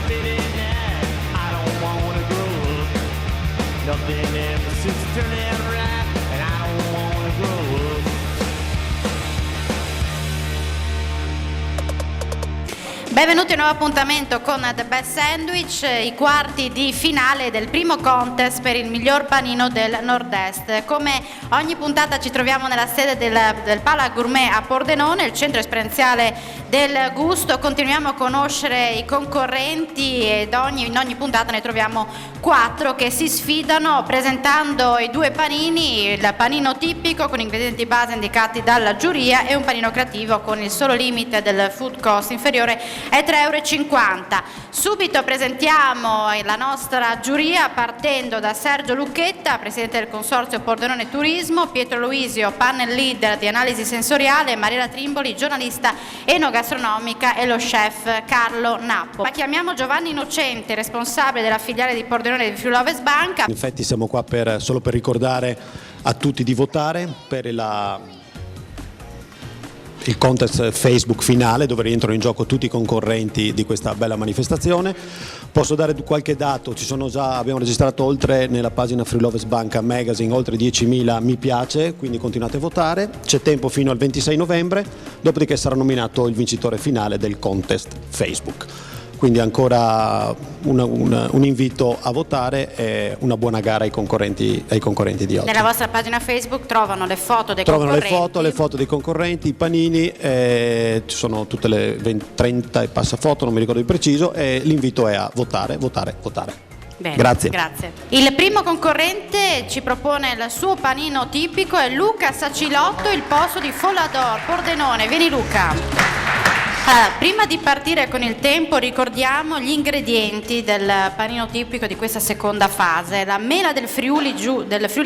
fit in there. I don't wanna grow up. Nothing ever seems to turn out right, and I don't wanna grow up. Benvenuti a un nuovo appuntamento con The Best Sandwich, i quarti di finale del primo contest per il miglior panino del Nord-Est. Come ogni puntata ci troviamo nella sede del Pala Gourmet a Pordenone, il centro esperienziale del gusto. Continuiamo a conoscere i concorrenti ed in ogni puntata ne troviamo 4 che si sfidano presentando i due panini, il panino tipico con ingredienti base indicati dalla giuria e un panino creativo con il solo limite del food cost inferiore ai 3,50 €. Subito presentiamo la nostra giuria partendo da Sergio Lucchetta, presidente del consorzio Pordenone Turismo, Pietro Luisio, panel leader di analisi sensoriale, Mariela Trimboli, giornalista enogastronomica, e lo chef Carlo Nappo. Ma chiamiamo Giovanni Innocenti, responsabile della filiale di Pordenone di Friuli-Ovest Banca. In effetti siamo qua solo per ricordare a tutti di votare per il contest Facebook finale, dove rientrano in gioco tutti i concorrenti di questa bella manifestazione. Posso dare qualche dato: abbiamo registrato nella pagina Friuli-Ovest Banca Magazine oltre 10.000 mi piace, quindi continuate a votare, c'è tempo fino al 26 novembre, dopodiché sarà nominato il vincitore finale del contest Facebook. Quindi ancora un invito a votare e una buona gara ai concorrenti di oggi. Nella vostra pagina Facebook trovano le foto dei concorrenti. Trovano le foto dei concorrenti, i panini, ci sono tutte le 30 e passa foto, non mi ricordo di preciso, e l'invito è a votare. Bene, grazie. Il primo concorrente ci propone il suo panino tipico, è Luca Sacilotto, il posto di Follador, Pordenone. Vieni Luca. Prima di partire con il tempo ricordiamo gli ingredienti del panino tipico di questa seconda fase: la mela del Friuli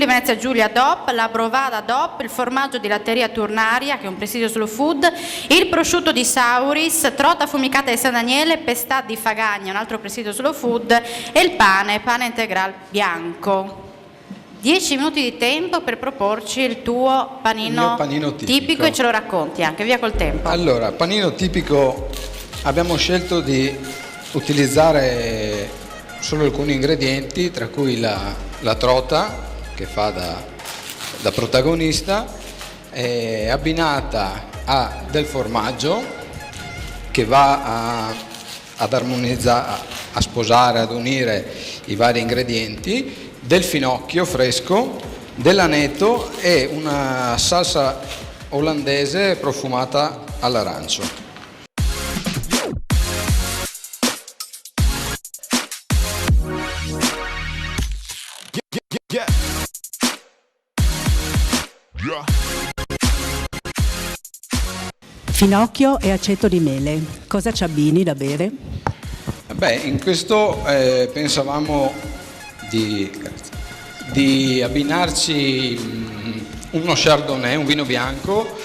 Venezia Giulia DOP, la brovada DOP, il formaggio di latteria Turnaria, che è un presidio slow food, il prosciutto di Sauris, trota affumicata di San Daniele, pestà di Fagagna, un altro presidio slow food, e il pane integral bianco. 10 minuti di tempo per proporci il tuo panino tipico e ce lo racconti anche, via col tempo. Allora, panino tipico, abbiamo scelto di utilizzare solo alcuni ingredienti, tra cui la trota, che fa da protagonista, abbinata a del formaggio che va ad armonizzare, a sposare, ad unire i vari ingredienti, del finocchio fresco, dell'aneto e una salsa olandese profumata all'arancio. Finocchio e aceto di mele, cosa ci abbini da bere? Beh, in questo pensavamo di abbinarci uno chardonnay, un vino bianco,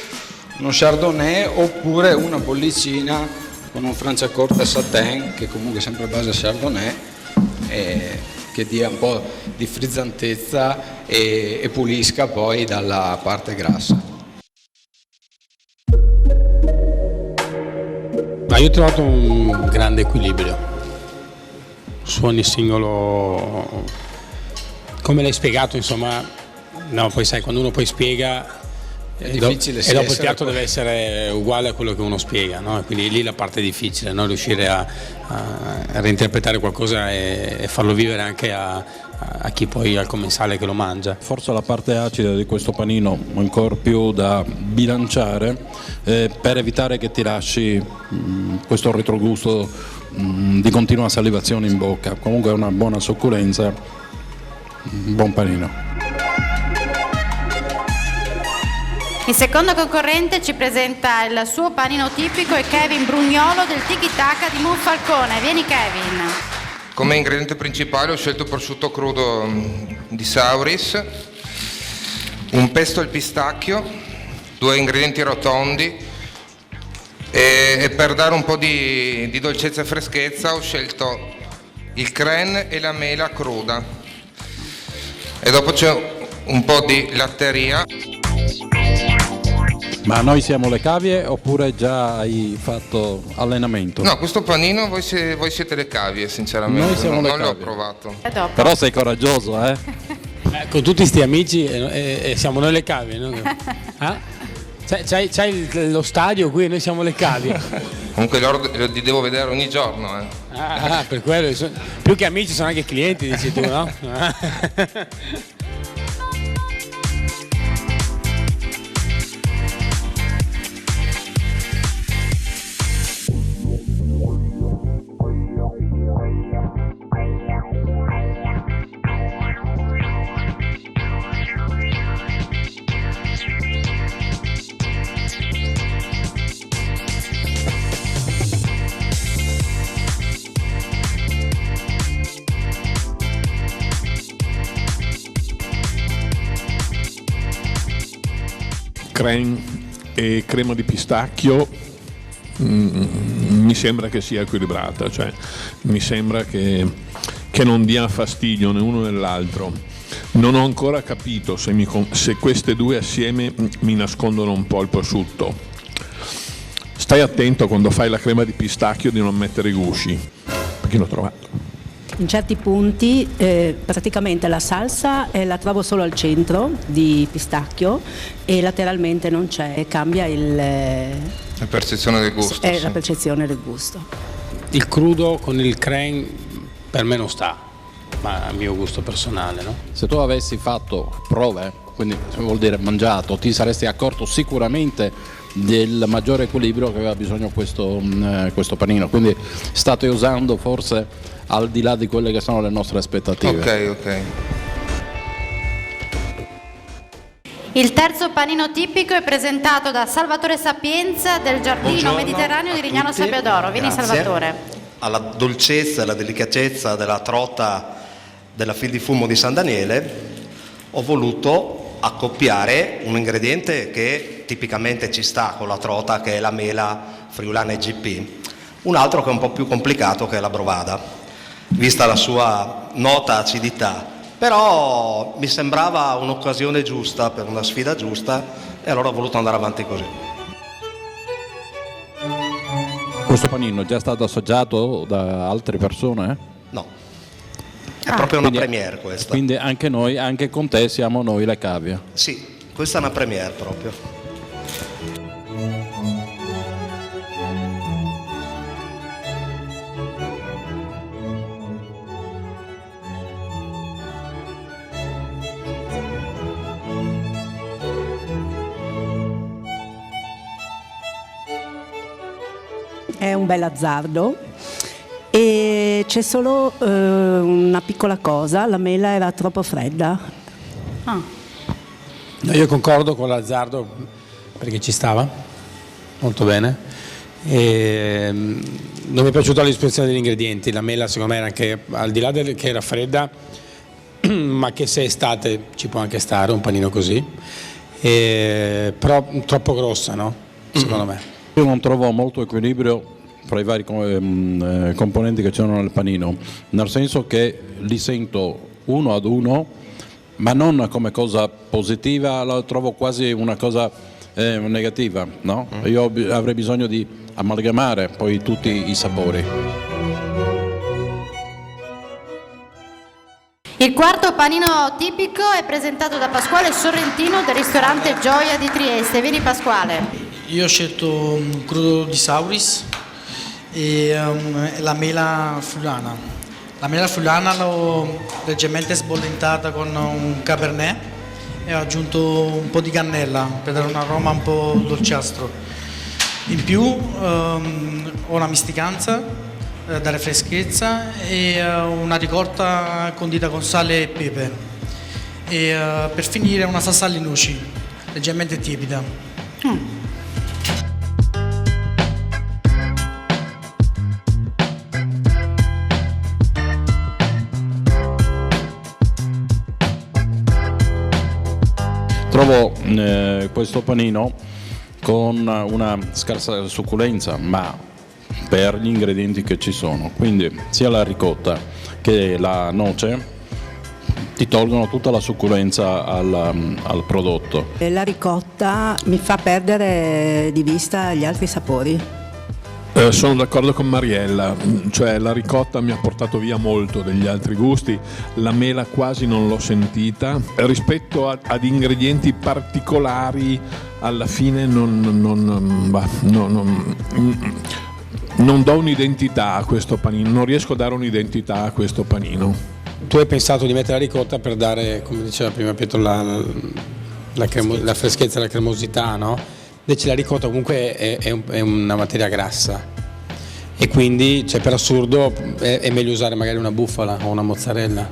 uno chardonnay, oppure una bollicina con un franciacorta Satin, che comunque è sempre a base chardonnay, che dia un po' di frizzantezza e pulisca poi dalla parte grassa. Ma io ho trovato un grande equilibrio su ogni singolo, come l'hai spiegato, insomma, no, poi sai, quando uno poi spiega è difficile, e dopo il piatto deve essere uguale a quello che uno spiega, no? Quindi lì la parte difficile, no? Riuscire a reinterpretare qualcosa e farlo vivere anche a chi poi al commensale che lo mangia. Forse la parte acida di questo panino ancora più da bilanciare, per evitare che ti lasci questo retrogusto di continua salivazione in bocca. Comunque è una buona succulenza, un buon panino. Il secondo concorrente ci presenta il suo panino tipico, è Kevin Brugnolo del Tiki Taka di Monfalcone. Vieni Kevin. Come ingrediente principale ho scelto prosciutto crudo di Sauris, un pesto al pistacchio, 2 ingredienti rotondi, e per dare un po' di dolcezza e freschezza ho scelto il crème e la mela cruda, e dopo c'è un po' di latteria. Ma noi siamo le cavie oppure già hai fatto allenamento? No, questo panino voi siete le cavie, sinceramente. Noi siamo le non l'ho cavie. provato. E dopo? Però sei coraggioso, eh? Con tutti sti amici siamo noi le cavie, no? C'hai lo stadio qui e noi siamo le cavie. Comunque loro li devo vedere ogni giorno. Per quello. Più che amici sono anche clienti, dici tu, no? Crème e crema di pistacchio mi sembra che sia equilibrata, cioè mi sembra che non dia fastidio né uno né l'altro. Non ho ancora capito se queste due assieme mi nascondono un po' il prosciutto. Stai attento quando fai la crema di pistacchio di non mettere i gusci, perché l'ho trovato. In certi punti praticamente la salsa la trovo solo al centro di pistacchio e lateralmente non c'è, cambia La percezione del gusto. Sì. la percezione del gusto. Il crudo con il crème per me non sta, ma a mio gusto personale, no? Se tu avessi fatto prove, quindi vuol dire mangiato, ti saresti accorto sicuramente del maggiore equilibrio che aveva bisogno questo panino, quindi state usando forse al di là di quelle che sono le nostre aspettative. Ok. Il terzo panino tipico è presentato da Salvatore Sapienza del Giardino Buongiorno Mediterraneo di a Rignano tutti. Sabbiadoro. Vieni Grazie. Salvatore. Alla dolcezza e alla delicatezza della trota della fil di fumo di San Daniele ho voluto accoppiare un ingrediente che tipicamente ci sta con la trota, che è la mela friulana IGP, un altro che è un po' più complicato, che è la brovada, vista la sua nota acidità, però mi sembrava un'occasione giusta per una sfida giusta e allora ho voluto andare avanti così. Questo panino è già stato assaggiato da altre persone? No, è proprio una Quindi- premiere questa. Quindi anche noi, anche con te siamo noi le cavie. Sì, questa è una premiere proprio. È un bel azzardo e c'è solo una piccola cosa, la mela era troppo fredda. Ah. No, io concordo con l'azzardo perché ci stava molto bene. Non mi è piaciuta la disposizione degli ingredienti, la mela secondo me era anche, al di là che era fredda, ma che se è estate ci può anche stare un panino così, però troppo grossa, no? Secondo me. Io non trovo molto equilibrio fra i vari componenti che c'erano nel panino, nel senso che li sento uno ad uno, ma non come cosa positiva, la trovo quasi una cosa negativa, no? Io avrei bisogno di amalgamare poi tutti i sapori. Il quarto panino tipico è presentato da Pasquale Sorrentino del ristorante Gioia di Trieste. Vieni Pasquale. Io ho scelto un crudo di Sauris e la mela friulana. La mela friulana l'ho leggermente sbollentata con un cabernet e ho aggiunto un po' di cannella per dare un aroma un po' dolciastro. In più ho una misticanza, dare freschezza e una ricotta condita con sale e pepe. E per finire una salsa alle noci, leggermente tiepida. Trovo questo panino con una scarsa succulenza, ma per gli ingredienti che ci sono, quindi sia la ricotta che la noce ti tolgono tutta la succulenza al prodotto. La ricotta mi fa perdere di vista gli altri sapori. Sono d'accordo con Mariella, cioè la ricotta mi ha portato via molto degli altri gusti, la mela quasi non l'ho sentita, rispetto ad ingredienti particolari alla fine non do un'identità a questo panino, non riesco a dare un'identità a questo panino. Tu hai pensato di mettere la ricotta per dare, come diceva prima Pietro, la freschezza e la cremosità, no? Invece la ricotta comunque è una materia grassa e quindi, cioè, per assurdo è meglio usare magari una bufala o una mozzarella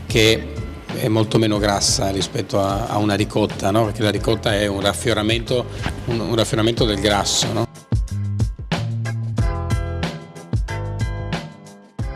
che è molto meno grassa rispetto a una ricotta, no? Perché la ricotta è un raffioramento del grasso, no?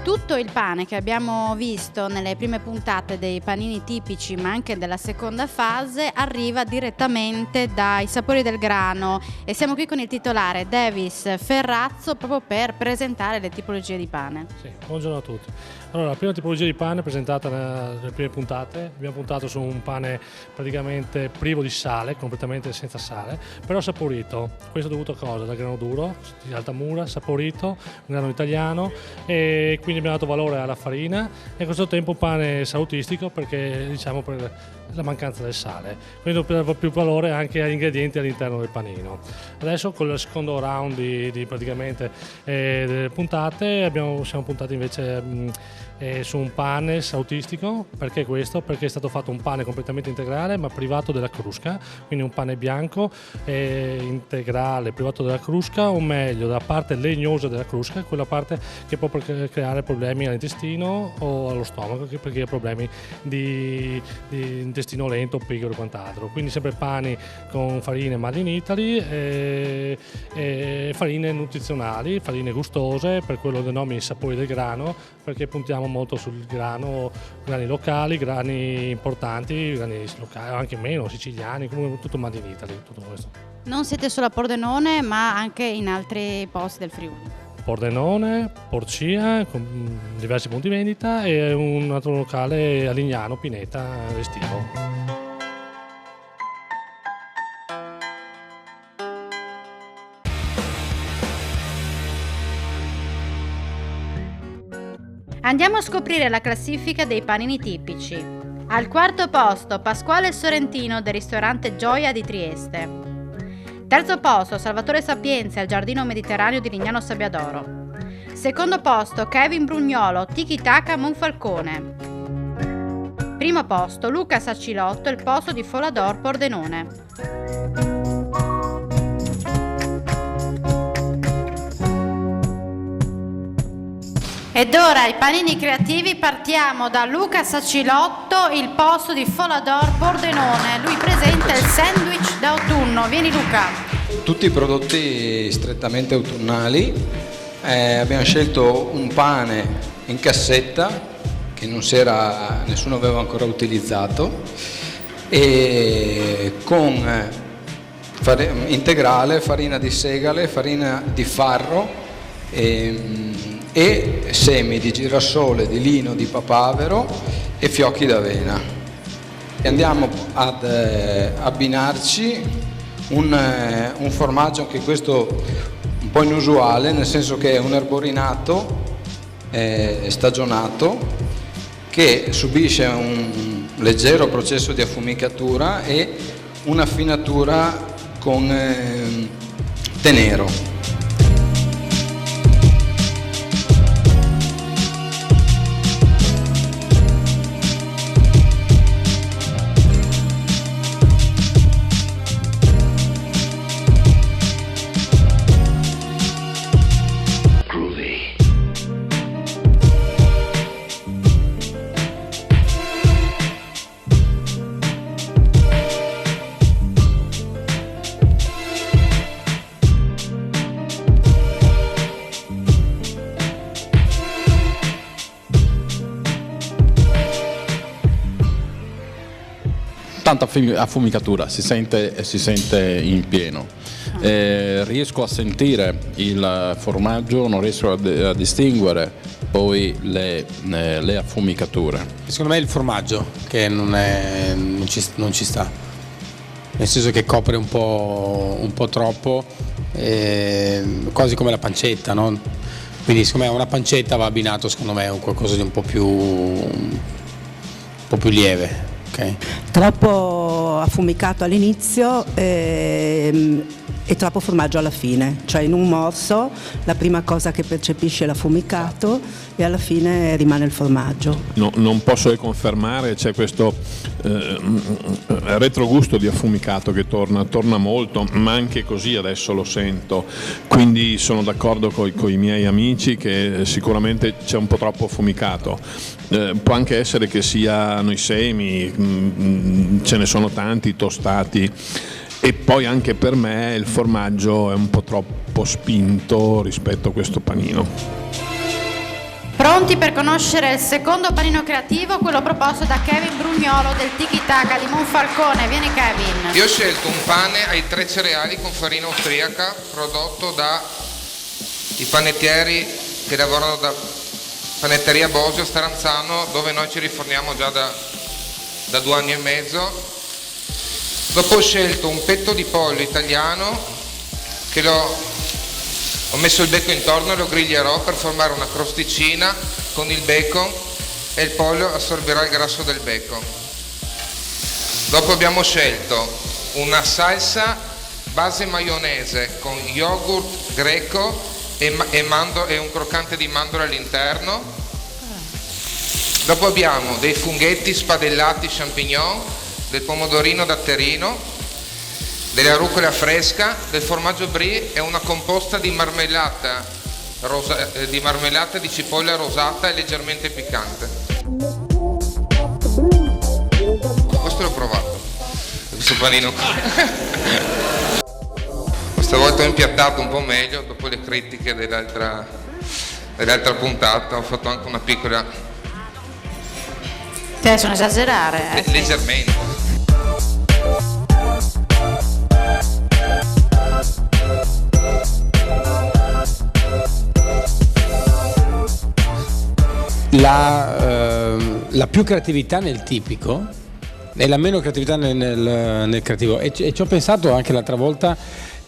Tutto il pane che abbiamo visto nelle prime puntate dei panini tipici, ma anche della seconda fase, arriva direttamente dai Sapori del Grano e siamo qui con il titolare Davis Ferrazzo proprio per presentare le tipologie di pane. Sì, buongiorno a tutti. Allora, la prima tipologia di pane presentata nelle prime puntate, abbiamo puntato su un pane praticamente privo di sale, completamente senza sale, però saporito. Questo è dovuto a cosa? Dal grano duro, di Altamura, saporito, un grano italiano, e quindi abbiamo dato valore alla farina e a questo tempo un pane salutistico perché, diciamo, per la mancanza del sale, quindi per più valore anche agli ingredienti all'interno del panino. Adesso con il secondo round di praticamente delle puntate siamo puntati invece su un pane salutistico. Perché questo? Perché è stato fatto un pane completamente integrale ma privato della crusca, quindi un pane bianco integrale privato della crusca, o meglio della parte legnosa della crusca, quella parte che può creare problemi all'intestino o allo stomaco, perché ha problemi di intestino lento, pigro e quant'altro. Quindi sempre pani con farine made in Italy, farine nutrizionali, farine gustose, per quello dei nomi Sapori del Grano, perché puntiamo molto sul grano, grani locali, grani importanti, grani locali, anche meno, siciliani, comunque tutto made in Italy, tutto questo. Non siete solo a Pordenone ma anche in altri posti del Friuli. Pordenone, Porcia, con diversi punti vendita, e un altro locale a Lignano, Pineta, estivo. Andiamo a scoprire la classifica dei panini tipici. Al quarto posto Pasquale Sorrentino del ristorante Gioia di Trieste. Terzo posto Salvatore Sapienza al Giardino Mediterraneo di Lignano Sabbiadoro. Secondo posto Kevin Brugnolo, Tiki Taka Monfalcone. Primo posto Luca Sacilotto, il posto di Folador Pordenone. Ed ora i panini creativi, partiamo da Luca Sacilotto, il posto di Folador Pordenone. Lui presenta il sandwich d'autunno. Vieni Luca. Tutti prodotti strettamente autunnali. Abbiamo scelto un pane in cassetta che nessuno aveva ancora utilizzato, e con integrale, farina di segale, farina di farro e semi di girasole, di lino, di papavero e fiocchi d'avena. E andiamo ad abbinarci un formaggio, anche questo un po' inusuale, nel senso che è un erborinato stagionato che subisce un leggero processo di affumicatura e un'affinatura con tè nero. Tanta affumicatura, si sente in pieno. riesco a sentire il formaggio, non riesco a distinguere poi le affumicature. Secondo me è il formaggio che non ci sta, nel senso che copre un po' troppo, quasi come la pancetta, no? Quindi secondo me una pancetta va abbinato, secondo me, a qualcosa di un po' più lieve. Okay. Troppo affumicato all'inizio e troppo formaggio alla fine, cioè in un morso la prima cosa che percepisce è l'affumicato e alla fine rimane il formaggio. No, non posso che confermare, c'è questo retrogusto di affumicato che torna molto, ma anche così adesso lo sento, quindi sono d'accordo con i miei amici che sicuramente c'è un po' troppo affumicato. Può anche essere che siano i semi, ce ne sono tanti tostati, e poi anche per me il formaggio è un po' troppo spinto rispetto a questo panino. Pronti per conoscere il secondo panino creativo, quello proposto da Kevin Brugnolo del Tiki Taka di Monfalcone. Vieni Kevin. Io ho scelto un pane ai 3 cereali con farina austriaca prodotto da i panettieri che lavorano da Panetteria Bosio Staranzano, dove noi ci riforniamo già da 2 anni e mezzo. Dopo ho scelto un petto di pollo italiano che ho messo il bacon intorno e lo griglierò per formare una crosticina con il bacon, e il pollo assorbirà il grasso del bacon. Dopo abbiamo scelto una salsa base maionese con yogurt greco e un croccante di mandorle all'interno. Dopo abbiamo dei funghetti spadellati champignon, del pomodorino datterino, della rucola fresca, del formaggio brie e una composta di marmellata di cipolla rosata e leggermente piccante. Questo l'ho provato, questo panino qui. Questa volta ho impiattato un po' meglio dopo le critiche dell'altra puntata, ho fatto anche una piccola... Te sono esagerare. Leggermente. La più creatività nel tipico e la meno creatività nel creativo, e ci ho pensato anche l'altra volta.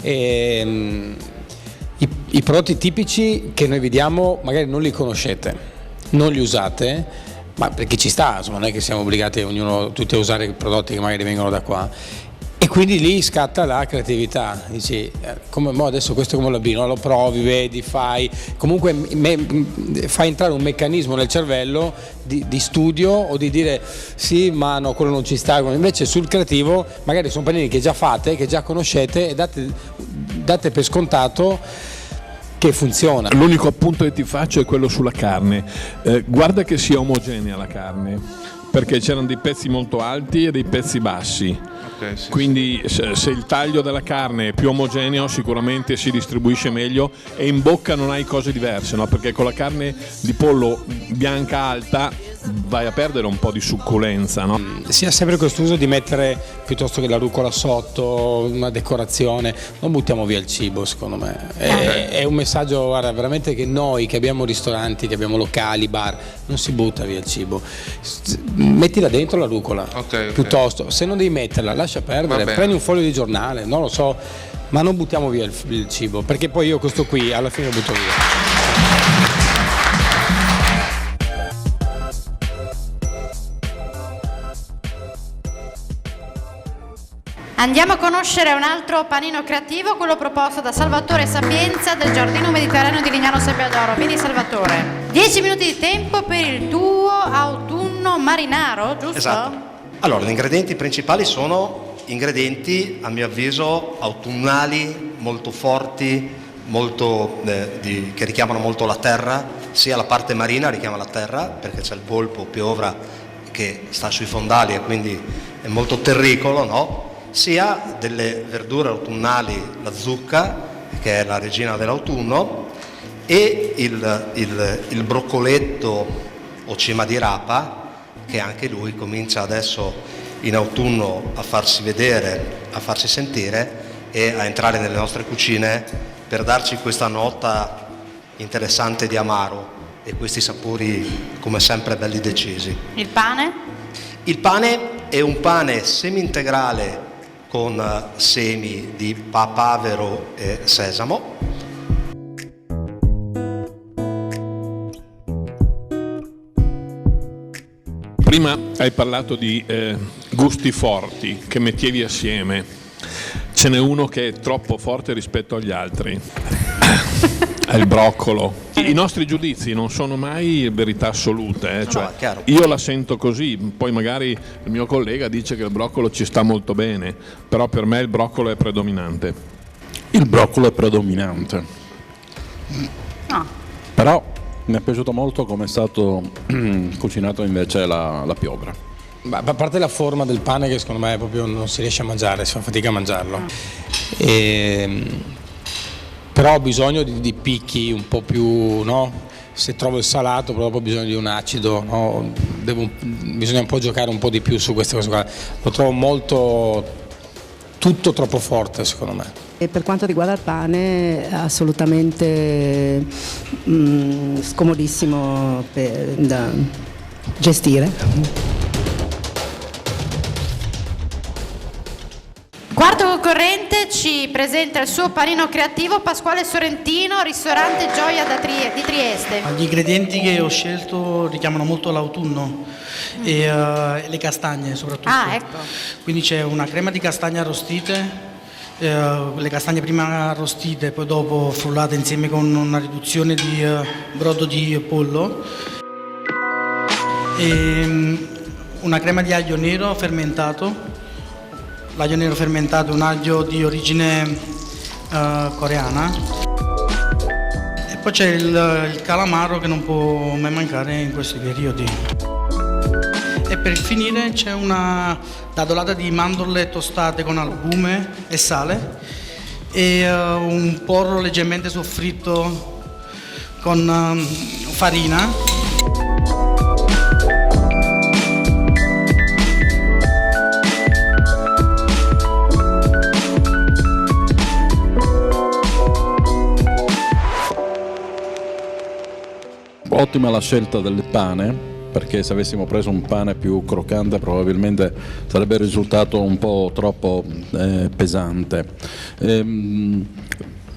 I prodotti tipici che noi vediamo magari non li conoscete, non li usate, ma perché ci sta, insomma, non è che siamo obbligati tutti a usare i prodotti che magari vengono da qua, e quindi lì scatta la creatività. Dici, adesso questo come lo abbino? Lo provi, vedi, fai, comunque fai entrare un meccanismo nel cervello di studio, o di dire sì ma no, quello non ci sta. Invece sul creativo magari sono panini che già fate, che già conoscete, e date per scontato che funziona. L'unico appunto che ti faccio è quello sulla carne. Guarda che sia omogenea la carne, perché c'erano dei pezzi molto alti e dei pezzi bassi. Okay, sì, quindi se il taglio della carne è più omogeneo sicuramente si distribuisce meglio, e in bocca non hai cose diverse, no? Perché con la carne di pollo bianca alta vai a perdere un po' di succulenza, no? Si ha sempre questo uso di mettere, piuttosto che la rucola sotto, una decorazione, non buttiamo via il cibo, secondo me. È un messaggio, guarda, veramente, che noi che abbiamo ristoranti, che abbiamo locali, bar, non si butta via il cibo. Mettila dentro la rucola, piuttosto. Se non devi metterla, lascia perdere, prendi un foglio di giornale, non lo so, ma non buttiamo via il cibo, perché poi io questo qui alla fine lo butto via. Andiamo a conoscere un altro panino creativo, quello proposto da Salvatore Sapienza del Giardino Mediterraneo di Lignano Sabbiadoro. Vieni Salvatore. 10 minuti di tempo per il tuo autunno marinaro, giusto? Esatto. Allora, gli ingredienti principali sono ingredienti, a mio avviso, autunnali, molto forti, che richiamano molto la terra, sia la parte marina richiama la terra, perché c'è il polpo, piovra, che sta sui fondali e quindi è molto terricolo, no? Sia delle verdure autunnali, la zucca, che è la regina dell'autunno, e il broccoletto o cima di rapa, che anche lui comincia adesso in autunno a farsi vedere, a farsi sentire, e a entrare nelle nostre cucine per darci questa nota interessante di amaro e questi sapori come sempre belli decisi. Il pane? Il pane è un pane semi-integrale con semi di papavero e sesamo. Prima hai parlato di gusti forti che mettevi assieme. Ce n'è uno che è troppo forte rispetto agli altri. È il broccolo. I nostri giudizi non sono mai verità assolute, cioè, io la sento così, poi magari il mio collega dice che il broccolo ci sta molto bene, però per me il broccolo è predominante. Il broccolo è predominante. No. Però mi è piaciuto molto come è stato cucinato invece la piovra. A parte la forma del pane che secondo me proprio non si riesce a mangiare, si fa fatica a mangiarlo. Però ho bisogno di picchi un po' più, no? Se trovo il salato, però ho bisogno di un acido, no? Bisogna un po' giocare un po' di più su queste cose qua. Lo trovo tutto troppo forte secondo me. E per quanto riguarda il pane, assolutamente scomodissimo da gestire. Quarto concorrente ci presenta il suo panino creativo Pasquale Sorrentino, ristorante Gioia di Trieste. Gli ingredienti che ho scelto richiamano molto l'autunno e le castagne soprattutto. Ah, ecco. Quindi c'è una crema di castagne arrostite, le castagne prima arrostite, poi dopo frullate insieme con una riduzione di brodo di pollo, e una crema di aglio nero fermentato. L'aglio nero fermentato è un aglio di origine coreana. E poi c'è il calamaro che non può mai mancare in questi periodi. E per finire c'è una dadolata di mandorle tostate con albume e sale e un porro leggermente soffritto con farina. Ottima la scelta del pane, perché se avessimo preso un pane più croccante probabilmente sarebbe risultato un po' troppo pesante.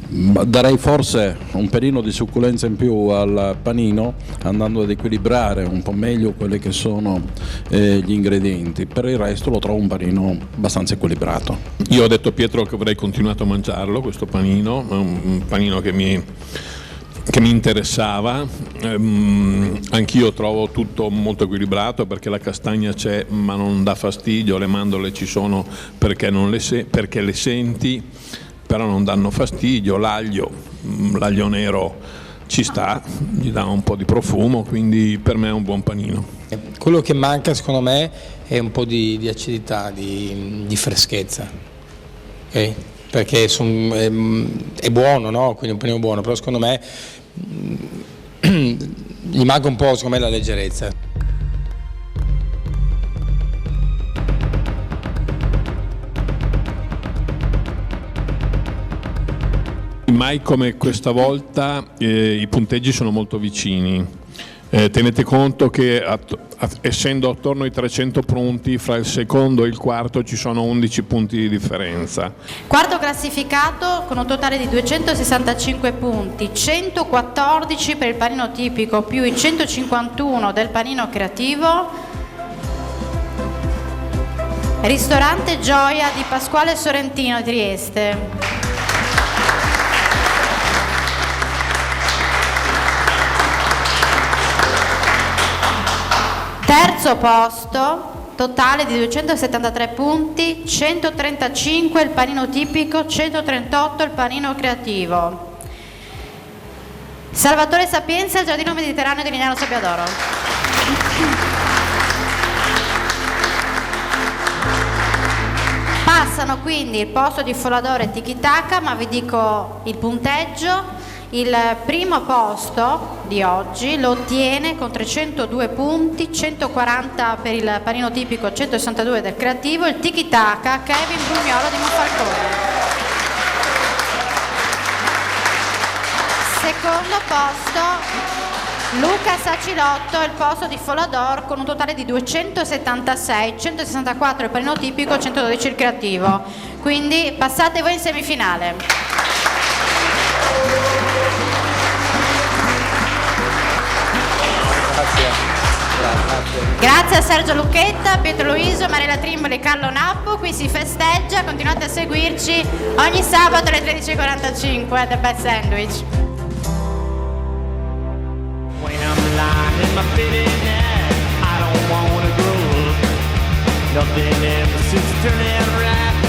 Darei forse un pelino di succulenza in più al panino, andando ad equilibrare un po' meglio quelli che sono gli ingredienti. Per il resto lo trovo un panino abbastanza equilibrato. Io ho detto a Pietro che avrei continuato a mangiarlo, questo panino, un panino che mi interessava. Anch'io trovo tutto molto equilibrato, perché la castagna c'è ma non dà fastidio, le mandorle ci sono perché le senti, però non danno fastidio, l'aglio nero ci sta, gli dà un po' di profumo, quindi per me è un buon panino. Quello che manca secondo me è un po' di acidità, di freschezza, okay? Perché è buono, no? Quindi un panino buono, però secondo me gli manca un po', secondo me, la leggerezza. Mai come questa volta i punteggi sono molto vicini. Tenete conto che essendo attorno ai 300 punti, fra il secondo e il quarto ci sono 11 punti di differenza. Quarto classificato con un totale di 265 punti, 114 per il panino tipico più i 151 del panino creativo. Ristorante Gioia di Pasquale Sorrentino, Trieste. Terzo posto, totale di 273 punti, 135 il panino tipico, 138 il panino creativo. Salvatore Sapienza, il Giardino Mediterraneo di Milano Sabbiadoro. Passano quindi il posto di Folladore e Tiki Taka, ma vi dico il punteggio. Il primo posto di oggi lo ottiene con 302 punti, 140 per il panino tipico, 162 del creativo, il Tiki Taka Kevin Brugnolo di Monfalcone. secondo posto Luca Sacilotto, il posto di Folador, con un totale di 276, 164 il panino tipico, 112 il creativo. Quindi passate voi in semifinale. Grazie a Sergio Lucchetta, Pietro Luiso, Mariella Trimboli e Carlo Nappo. Qui si festeggia, continuate a seguirci ogni sabato alle 13:45 The Best Sandwich. When I'm lying in my bed at night, I don't wanna grow up. Nothing ever seems to turn out right.